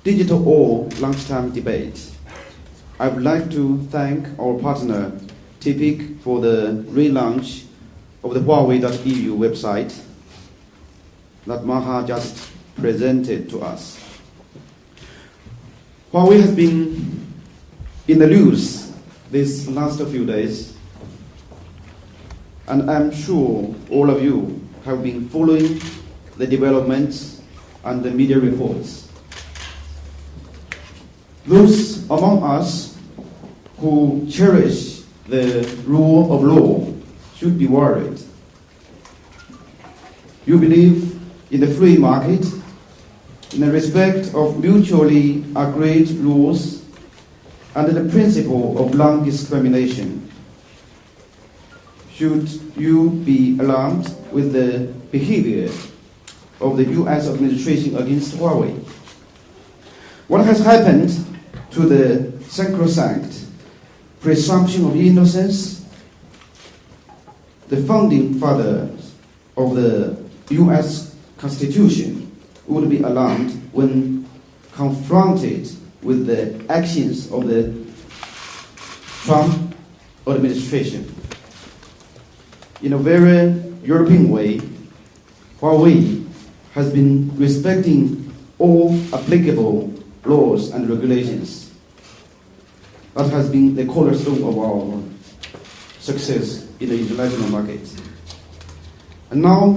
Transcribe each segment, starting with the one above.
digital or lunchtime debate. I would like to thank our partner, TPIC, for the relaunch of the Huawei.eu website that Maha just presented to us. Huawei has been in the news these last few days, and I'm sure all of you have been following the developments and the media reports. Those among us who cherish the rule of law should be worried. You believe in the free market, in the respect of mutually agreed rules, and the principle of non-discrimination. Should you be alarmed with the behavior of the US administration against Huawei? What has happened to the sacrosanct presumption of innocence? The founding fathers of the US Constitution would be alarmed when confronted with the actions of the Trump administration. In a very European way, Huawei has been respecting all applicable laws and regulations. That has been the cornerstone of our success in the international market. And now,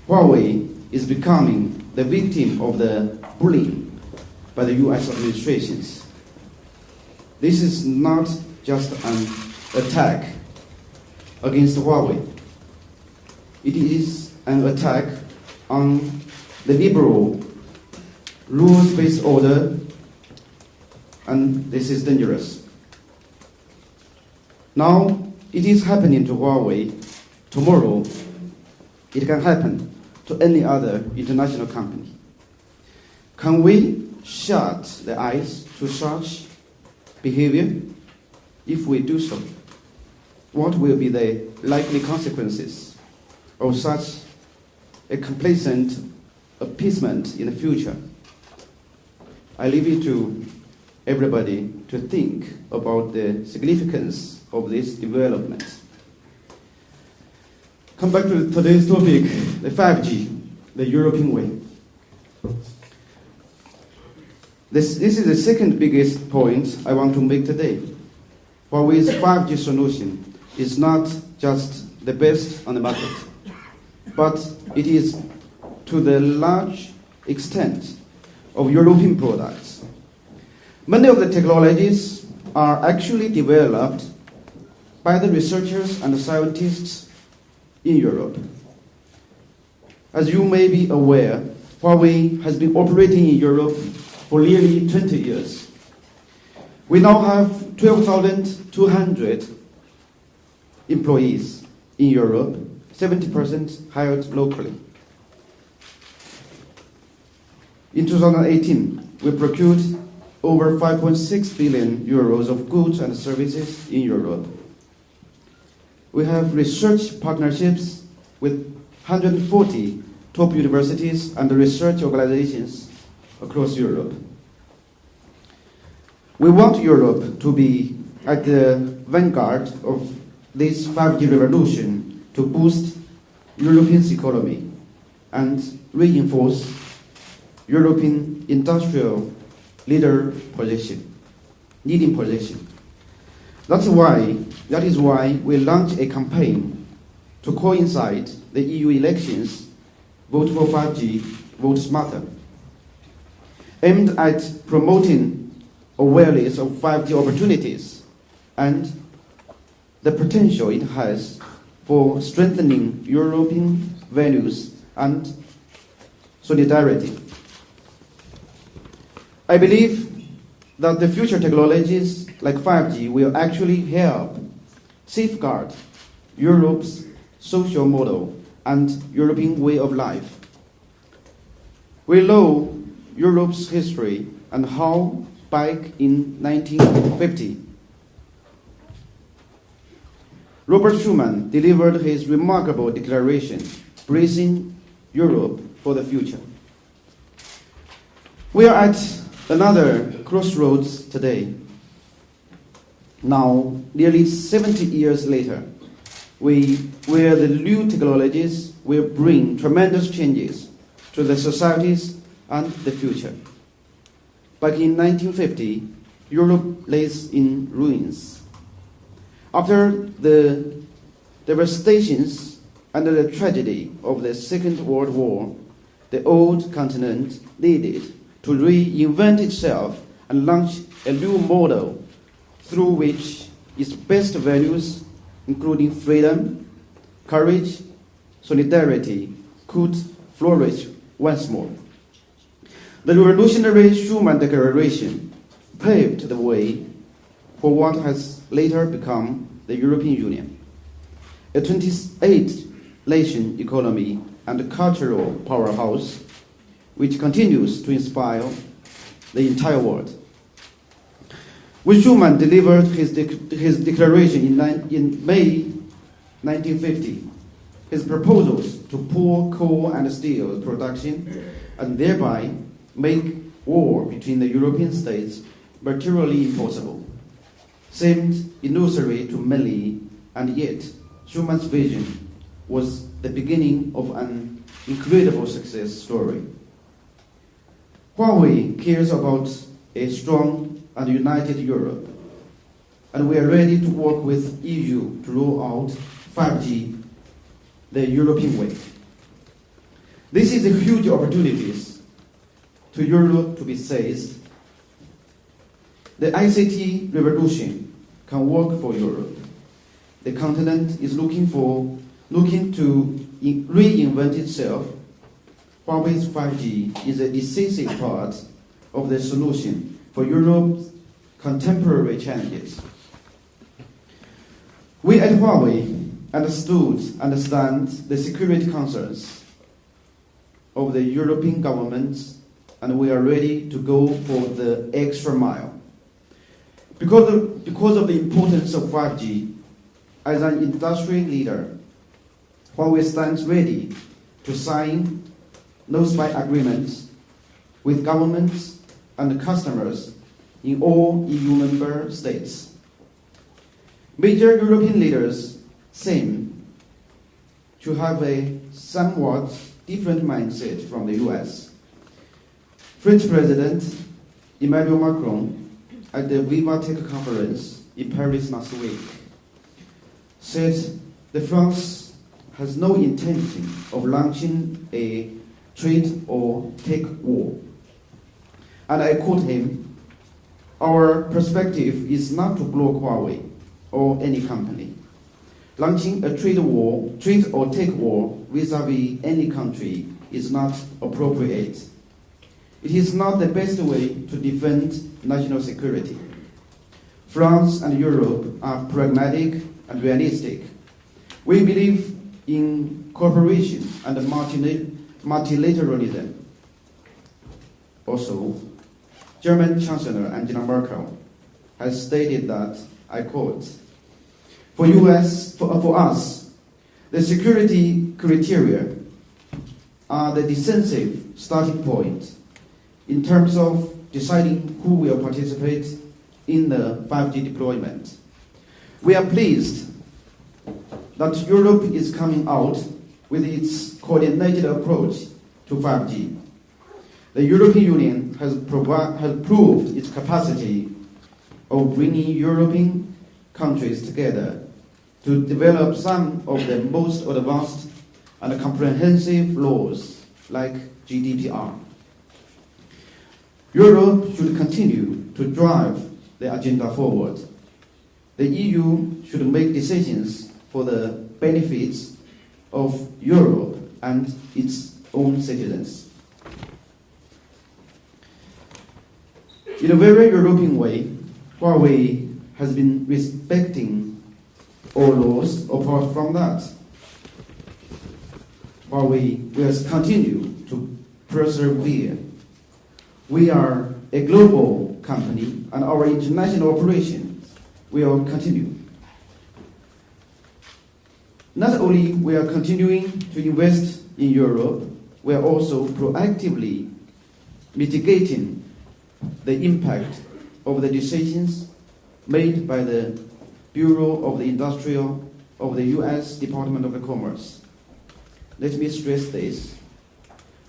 Huawei is becoming the victim of the bullying by the US administrations. This is not just an attack against Huawei. It is an attack on the liberal rules-based order, and this is dangerous. Now, it is happening to Huawei. Tomorrow, it can happen to any other international company. Can we shut the eyes to such behavior? If we do so, what will be the likely consequences of such a complacent appeasement in the future? I leave it to everybody to think about the significance of this development. Come back to today's topic, the 5G, the European way. This is the second biggest point I want to make today. Huawei's 5G solution is not just the best on the market, but it is to the large extent of European products. Many of the technologies are actually developed by the researchers and the scientists in Europe. As you may be aware, Huawei has been operating in Europe for nearly 20 years. We now have 12,200 employees in Europe, 70% hired locally. In 2018, we procured over 5.6 billion euros of goods and services in Europe. We have research partnerships with 140 top universities and research organizations across Europe. We want Europe to be at the vanguard of this 5G revolution to boost European economy and reinforce European industrial leading position. That is why we launched a campaign to coincide the EU elections, Vote for 5G, Vote Smarter, aimed at promoting awareness of 5G opportunities and the potential it has for strengthening European values and solidarity. I believe that the future technologies like 5G will actually help safeguard Europe's social model and European way of life. We know Europe's history and how back in 1950, Robert Schuman delivered his remarkable declaration, Bracing Europe for the Future. We are at Another crossroads today. Now, nearly 70 years later, where the new technologies will bring tremendous changes to the societies and the future. Back in 1950, Europe lays in ruins. After the devastations and the tragedy of the Second World War, the old continent needed to reinvent itself and launch a new model through which its best values, including freedom, courage, solidarity, could flourish once more. The revolutionary Schuman Declaration paved the way for what has later become the European Union, a 28-nation economy and cultural powerhouse which continues to inspire the entire world. When Schuman delivered his declaration in May 1950, his proposals to pull coal and steel production and thereby make war between the European states materially impossible seemed illusory to many, and yet Schuman's vision was the beginning of an incredible success story. Huawei cares about a strong and united Europe, and we are ready to work with EU to roll out 5G the European way. This is a huge opportunity to Europe to be seized. The ICT revolution can work for Europe. The continent is looking to reinvent itself. Huawei's 5G is a decisive part of the solution for Europe's contemporary challenges. We at Huawei understand the security concerns of the European governments, and we are ready to go for the extra mile. Because of the importance of 5G, as an industry leader, Huawei stands ready to sign no-spy agreements with governments and customers in all EU member states. Major European leaders seem to have a somewhat different mindset from the US. French President Emmanuel Macron at the Viva Tech conference in Paris last week said that France has no intention of launching a trade or tech war. And I quote him, "Our perspective is not to block Huawei or any company. Launching a trade or tech war vis-à-vis any country is not appropriate. It is not the best way to defend national security. France and Europe are pragmatic and realistic. We believe in cooperation and multilateralism." Also, German Chancellor Angela Merkel has stated that, I quote, for us, the security criteria are the decisive starting point in terms of deciding who will participate in the 5G deployment. We are pleased that Europe is coming out with its coordinated approach to 5G. The European Union has proved its capacity of bringing European countries together to develop some of the most advanced and comprehensive laws like GDPR. Europe should continue to drive the agenda forward. The EU should make decisions for the benefits of Europe and its own citizens. In a very European way, Huawei has been respecting all laws. Apart from that, Huawei will continue to persevere. We are a global company, and our international operations will continue. Not only we are continuing to invest in Europe, we are also proactively mitigating the impact of the decisions made by the Bureau of the Industrial of the U.S. Department of Commerce. Let me stress this.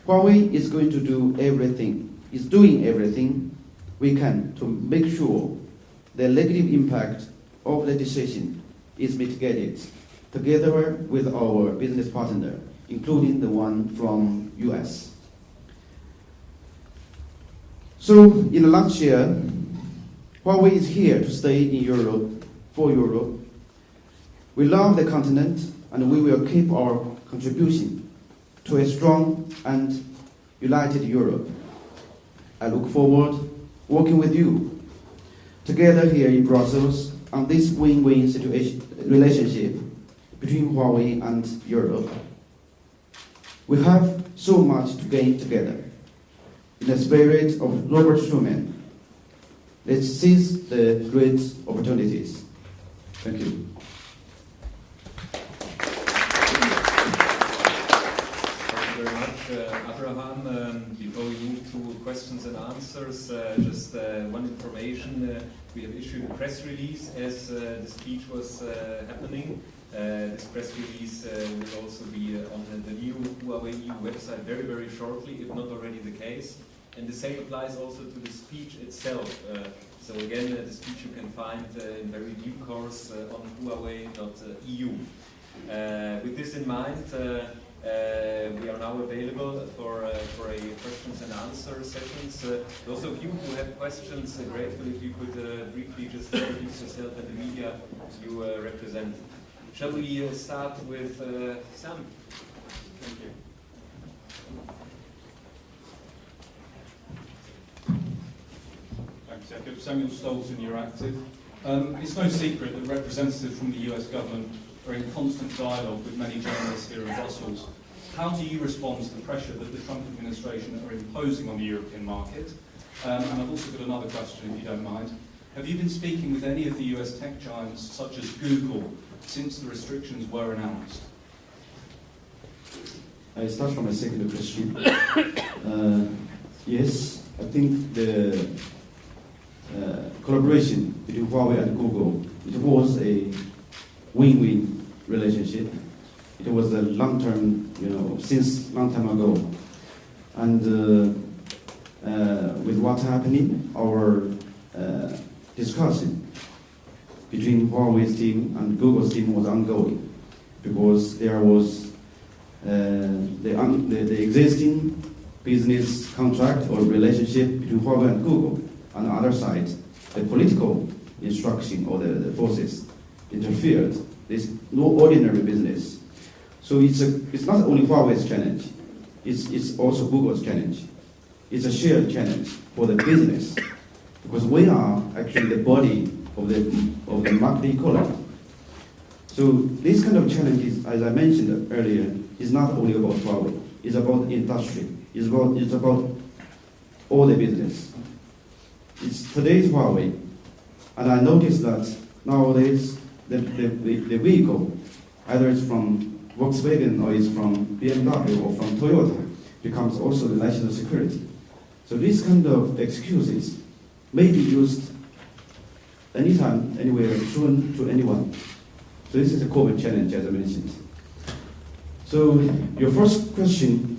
Huawei is going to do everything, is doing everything we can to make sure the negative impact of the decision is mitigated together with our business partner, including the one from US. So, in a nutshell, Huawei is here to stay in Europe, for Europe. We love the continent and we will keep our contribution to a strong and united Europe. I look forward working with you together here in Brussels on this win-win relationship between Huawei and Europe. We have so much to gain together. In the spirit of Robert Schuman, let's seize the great opportunities. Thank you. Thank you very much, Abraham. Before we move to questions and answers, just one information. We have issued a press release as the speech was happening. This press release will also be on the new Huawei EU website very, very shortly, if not already the case. And the same applies also to the speech itself. So again, the speech you can find in very due course on huawei.eu. With this in mind, we are now available for a questions and answer sessions. Those of you who have questions, grateful if you could briefly just introduce yourself and the media you represent. Shall we start with Sam? Thank you. Thanks, Jacob. Samuel Stolzen, Euractiv. It's no secret that representatives from the US government are in constant dialogue with many journalists here in Brussels. How do you respond to the pressure that the Trump administration are imposing on the European market? And I've also got another question, if you don't mind. Have you been speaking with any of the US tech giants, such as Google, since the restrictions were announced? I start from a second question. Yes, I think the collaboration between Huawei and Google, it was a win-win relationship. It was a long-term, since long time ago. And with what's happening, our discussion between Huawei's team and Google's team was ongoing, because there was the existing business contract or relationship between Huawei and Google. On the other side, the political instruction or the forces interfered. There's no ordinary business. So it's not only Huawei's challenge, it's also Google's challenge. It's a shared challenge for the business, because we are actually the body of the market economy. So this kind of challenges, as I mentioned earlier, is not only about Huawei. It's about industry. It's about all the business. It's today's Huawei, and I noticed that nowadays the vehicle, either it's from Volkswagen or it's from BMW or from Toyota, becomes also the national security. So these kind of excuses may be used anytime, anywhere, soon to anyone. So this is a COVID challenge, as I mentioned. So your first question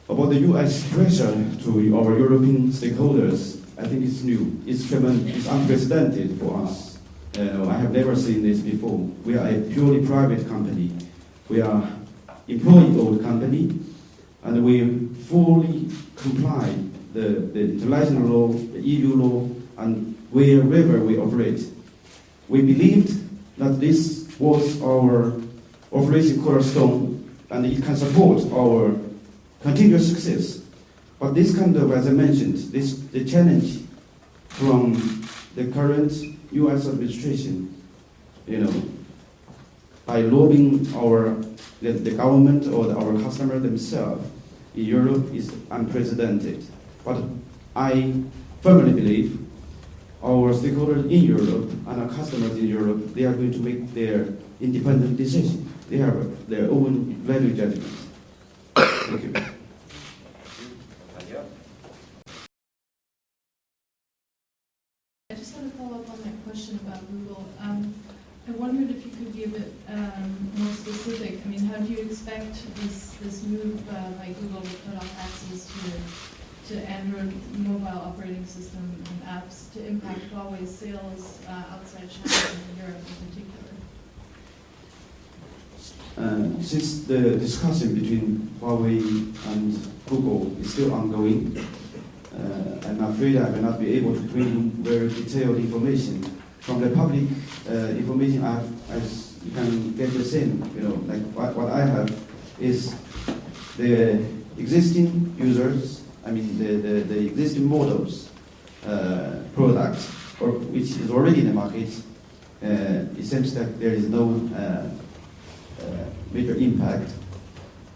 about the US pressure to our European stakeholders, I think it's new. It's unprecedented for us. I have never seen this before. We are a purely private company. We are employee-owned company, and we fully comply the international law, the EU law, and wherever we operate. We believed that this was our operation cornerstone, and it can support our continuous success. But this kind of, as I mentioned, the challenge from the current U.S. administration, by lobbying the government or our customer themselves in Europe is unprecedented. But I firmly believe our stakeholders in Europe and our customers in Europe, they are going to make their independent decision. They have their own value judgment. Thank you. had a follow-up on that question about Google. I wondered if you could be a bit more specific. I mean, how do you expect this move by Google to cut off access to Android mobile operating system and apps to impact Huawei's sales outside China and Europe in particular? Since the discussion between Huawei and Google is still ongoing, I'm afraid I will not be able to bring very detailed information. From the public information I have, as you can get the same, like what I have is the existing users, I mean the existing models, products, which is already in the market. It seems that there is no major impact.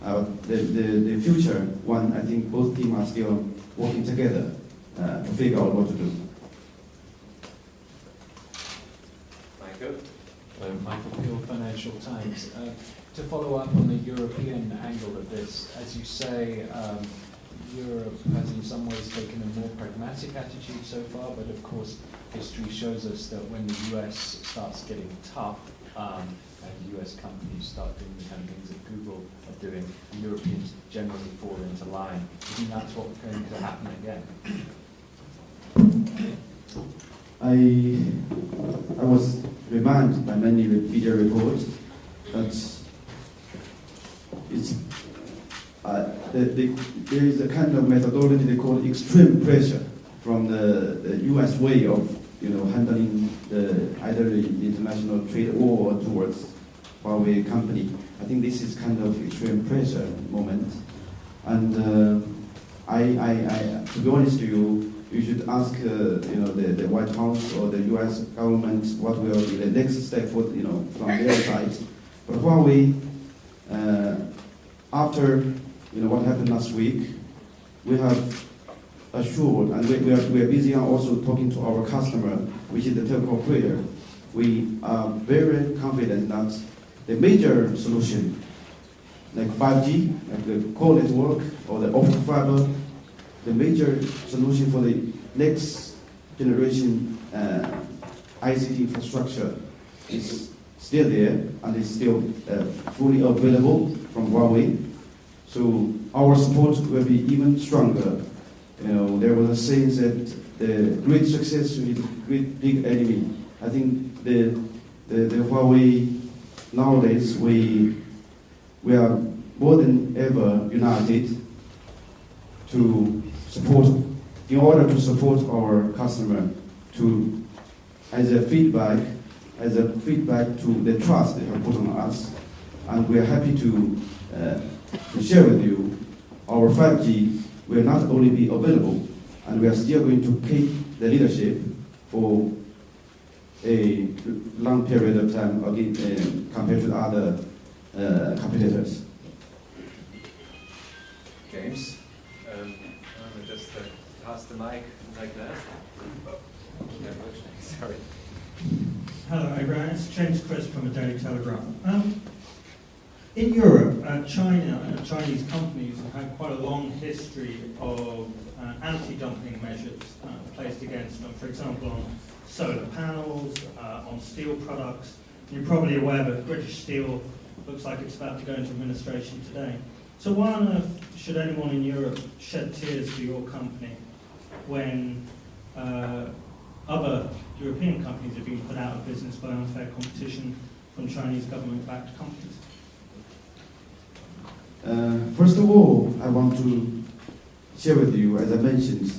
The future one, I think both teams are still working together to figure out what to do. Michael? Michael Peel, Financial Times. To follow up on the European angle of this, as you say, Europe has in some ways taken a more pragmatic attitude so far, but of course history shows us that when the US starts getting tough, and US companies start doing the kind of things that Google are doing, the Europeans generally fall into line. Do you think that's what's going to happen again? I was reminded by many media reports that there is a kind of methodology they call extreme pressure from the US way of handling either the international trade war towards Huawei company. I think this is kind of extreme pressure moment, and to be honest to you, you should ask the White House or the U.S. government what will be the next step from their side. But Huawei, after what happened last week, we have assured, and we are busy also talking to our customer, which is the telco operator. We are very confident that the major solution, like 5G, like the core network or the optical fiber, the major solution for the next generation ICT infrastructure is still there and is still fully available from Huawei. So our support will be even stronger. There was a saying that the great success with great big enemy. I think the Huawei nowadays we are more than ever united to support, in order to support our customer, as a feedback to the trust they have put on us, and we are happy to share with you our 5G will not only be available, and we are still going to keep the leadership for a long period of time again, compared to other competitors. James, just pass the mic like that. Sorry. Hello, Abraham. It's James Chris from the Daily Telegraph. In Europe, Chinese companies have had quite a long history of anti-dumping measures placed against them, for example, on solar panels, on steel products. And you're probably aware that British Steel looks like it's about to go into administration today. So why on earth should anyone in Europe shed tears for your company when other European companies are being put out of business by unfair competition from Chinese government-backed companies? First of all, I want to share with you, as I mentioned,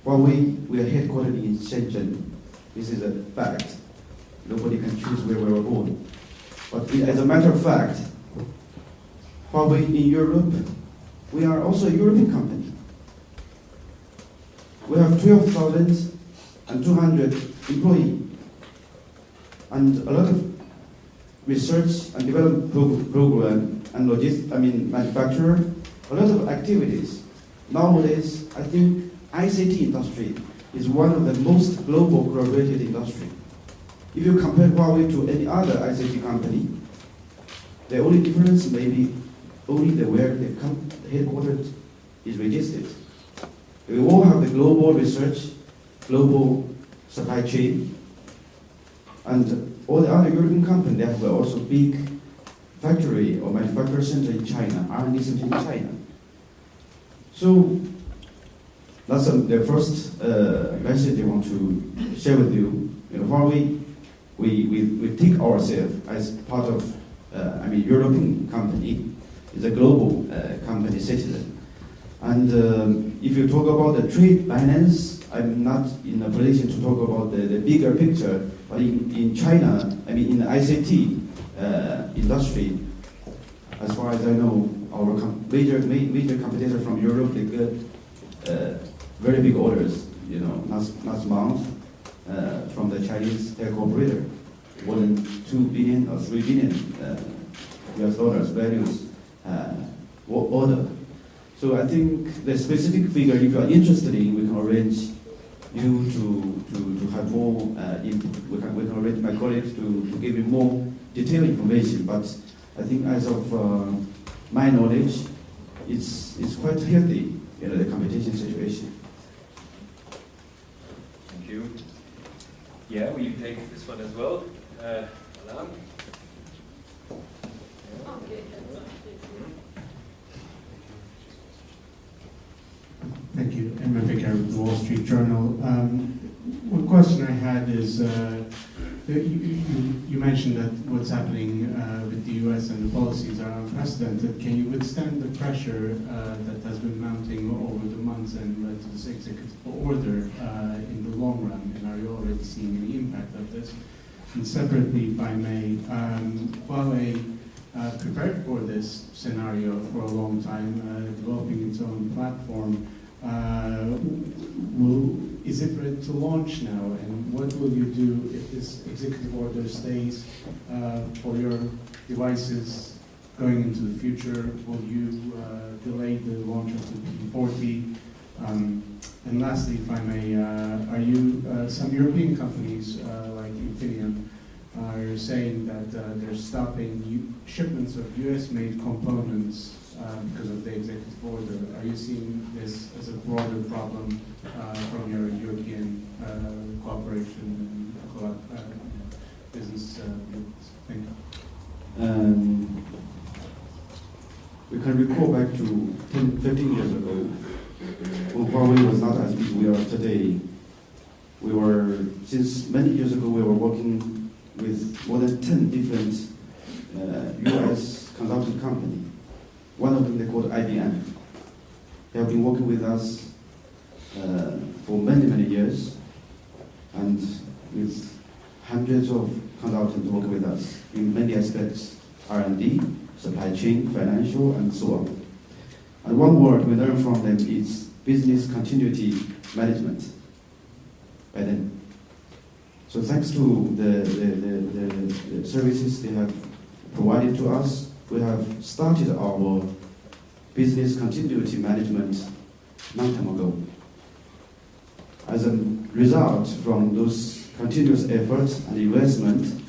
Huawei, we are headquartered in Shenzhen. This is a fact. Nobody can choose where we were born. But as a matter of fact, Huawei in Europe, we are also a European company. We have 12,200 employees and a lot of research and development program and manufacturer, a lot of activities. Nowadays, I think ICT industry is one of the most global collaborated industry. If you compare Huawei to any other ICT company, the only difference may be only where the headquarters is registered. We all have the global research, global supply chain. And all the other European companies, they have also big factory or manufacturing center in China, R&D center in China. So that's the first message I want to share with you. You know, Huawei, we take ourselves as part of, European company, is a global company citizen. And if you talk about the trade balance, I'm not in a position to talk about the bigger picture, but in China, in the ICT industry, as far as I know, our major competitor from Europe, they get very big orders, last month from the Chinese tech operator, more than 2 billion or 3 billion US dollars values order. So I think the specific figure, if you are interested in, we can arrange you to have more input. We can arrange my colleagues to give you more detailed information. But I think as of my knowledge, it's quite healthy, the competition situation. Thank you. Yeah, will you take this one as well? Alan? Okay, Thank you. Emma Vicker with the Wall Street Journal. One question I had is, you mentioned that what's happening with the US and the policies are unprecedented. Can you withstand the pressure that has been mounting over the months and led to this executive order in the long run? And are you already seeing any impact of this? And separately, if I may, Huawei prepared for this scenario for a long time, developing its own platform. Is it ready to launch now? And what will you do if this executive order stays for your devices going into the future? Will you delay the launch of the P40? And lastly, if I may, are you some European companies like Infineon are saying that they're stopping shipments of US-made components because of the executive order. Are you seeing this as a broader problem from your European cooperation and business groups? Thank you. We can recall back to 10, 15 years ago, when Huawei was not as big as we are today. Since many years ago, we were working with more than 10 different US consulting companies. One of them they called IBM. They have been working with us for many, many years, and with hundreds of consultants working with us in many aspects, R&D, supply chain, financial, and so on. And one word we learned from them is business continuity management by them. So thanks to the services they have provided to us, we have started our business continuity management long time ago. As a result from those continuous efforts and investment,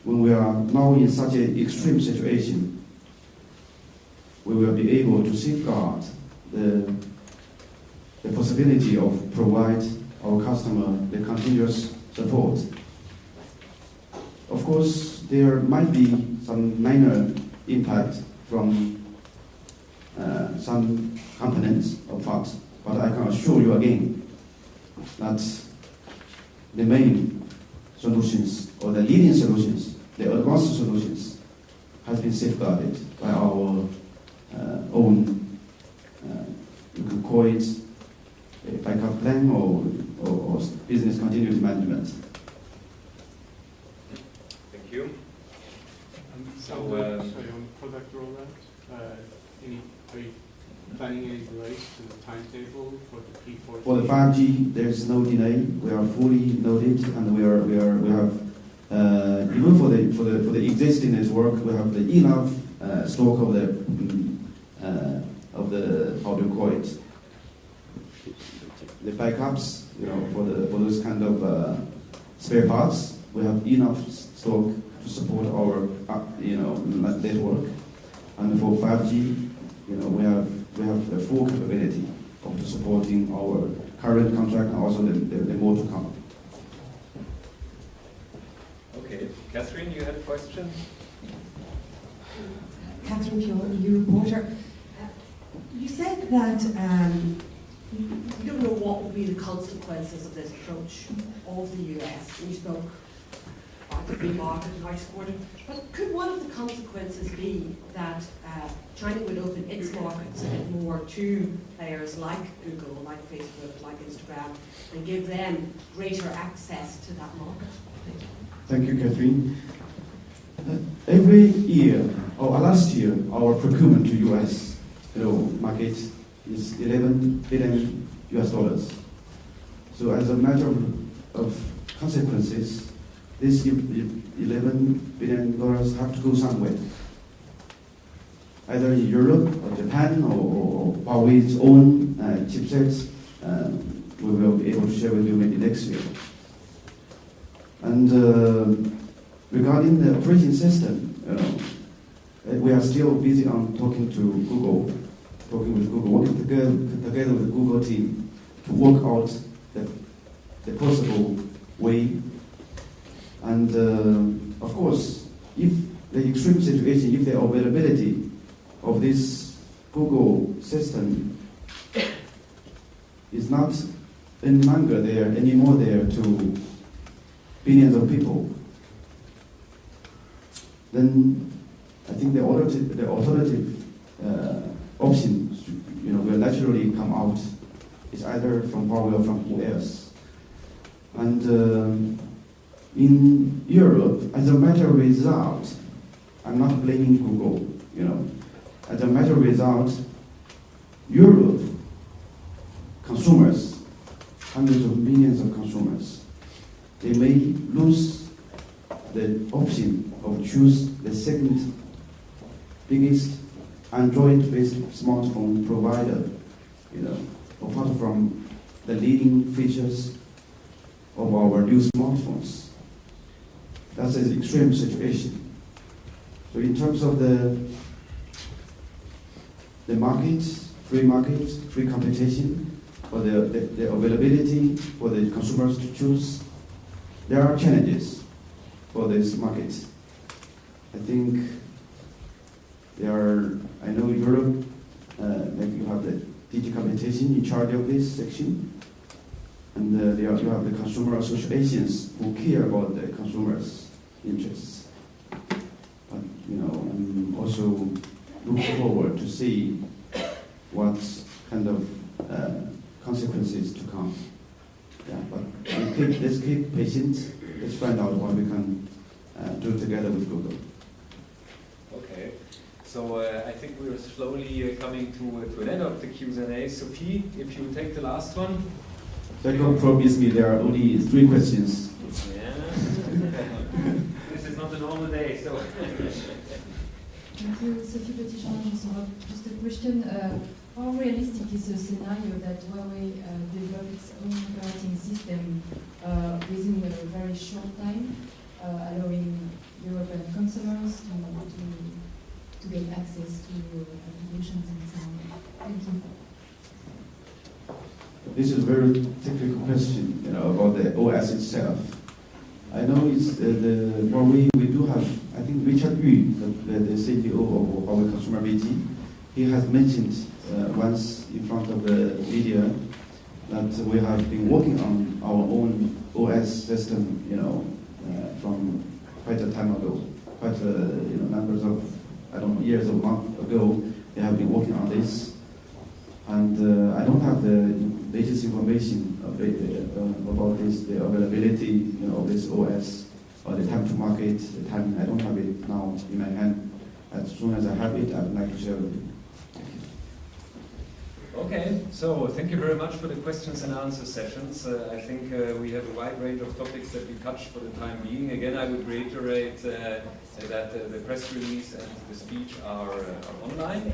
when we are now in such an extreme situation, we will be able to safeguard the possibility of provide our customer the continuous support. Of course, there might be some minor impact from some components or parts, but I can assure you again that the main solutions or the leading solutions, the advanced solutions, has been safeguarded by our own, you can call it a backup plan or business continuity management. Thank you. Sorry, on product rollout, are you planning any delays to the timetable for the P40? For the 5G, there's no delay. We are fully loaded, and we have even for the existing network, we have the enough stock of the how to call it, the backups, for those kind of spare parts. We have enough stock to support our network, and for 5G, we have a full capability of supporting our current contract and also the more to come. Okay, Catherine, you had a question? Catherine Pure, EU reporter. You said that you don't know what will be the consequences of this approach of the US. You spoke about the free market and how to support it. But could one of the consequences be that China would open its markets a bit more to players like Google, like Facebook, like Instagram, and give them greater access to that market? Thank you, Catherine. Every year, or last year, our procurement to US market is $11 billion US. So as a matter of consequences, this $11 billion have to go somewhere. Either in Europe or Japan or Huawei's own chipsets, we will be able to share with you maybe next year. And regarding the operating system, we are still busy on talking with Google, working together with the Google team to work out the possible way. And of course, if the extreme situation, if the availability of this Google system is not any longer there, anymore there to billions of people, then I think the alternative option, will naturally come out. It's either from Huawei or from who else. And in Europe, as a matter of result, I'm not blaming Google. As a matter of result, Europe consumers, hundreds of millions of consumers, they may lose the option of choose the second biggest Android-based smartphone provider, apart from the leading features of our new smartphones. That's an extreme situation. So in terms of the market, free competition, for the availability for the consumers to choose, there are challenges for this market. I think I know Europe, maybe you have the DG competition in charge of this section, and you have the consumer associations who care about the consumers' interests. But I'm also looking forward to see what kind of consequences to come. Yeah, but let's keep patient. Let's find out what we can do together with Google. Okay. So I think we're slowly coming to an end of the Q&A. Sophie, if you take the last one. Jacob promised me there are only 3 questions. Yeah. This is not a normal day, so. Thank you, Sophie Petit-Jean. Just a question. How realistic is the scenario that Huawei develop its own operating system within a very short time, allowing European consumers to get access to applications and so on? Thank you. This is a very technical question, about the OS itself. I know it's the Huawei. We do have, I think Richard Yu, the CEO of Huawei Consumer BG, he has mentioned once in front of the media that we have been working on our own OS system, from quite a time ago, quite numbers of, years or months ago. They have been working on this, and I don't have the latest information about this, the availability, of this OS or the time to market, the timing. I don't have it now in my hand. As soon as I have it, I'd like to share with you. Okay, so thank you very much for the questions and answer sessions. I think we have a wide range of topics that we touched for the time being. Again, I would reiterate that the press release and the speech are online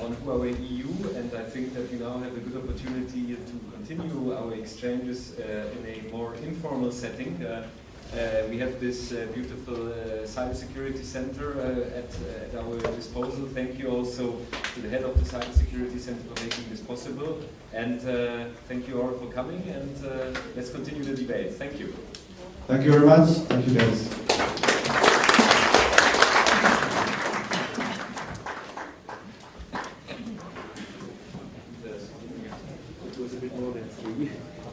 on Huawei EU, and I think that we now have a good opportunity to continue our exchanges in a more informal setting. We have this beautiful cybersecurity center at our disposal. Thank you also to the head of the cybersecurity center for making this possible. And thank you all for coming, and let's continue the debate. Thank you. Thank you very much. Thank you, guys. It was a bit more than 3.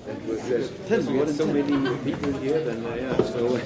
It was 10. We had so many people here, then yeah. So.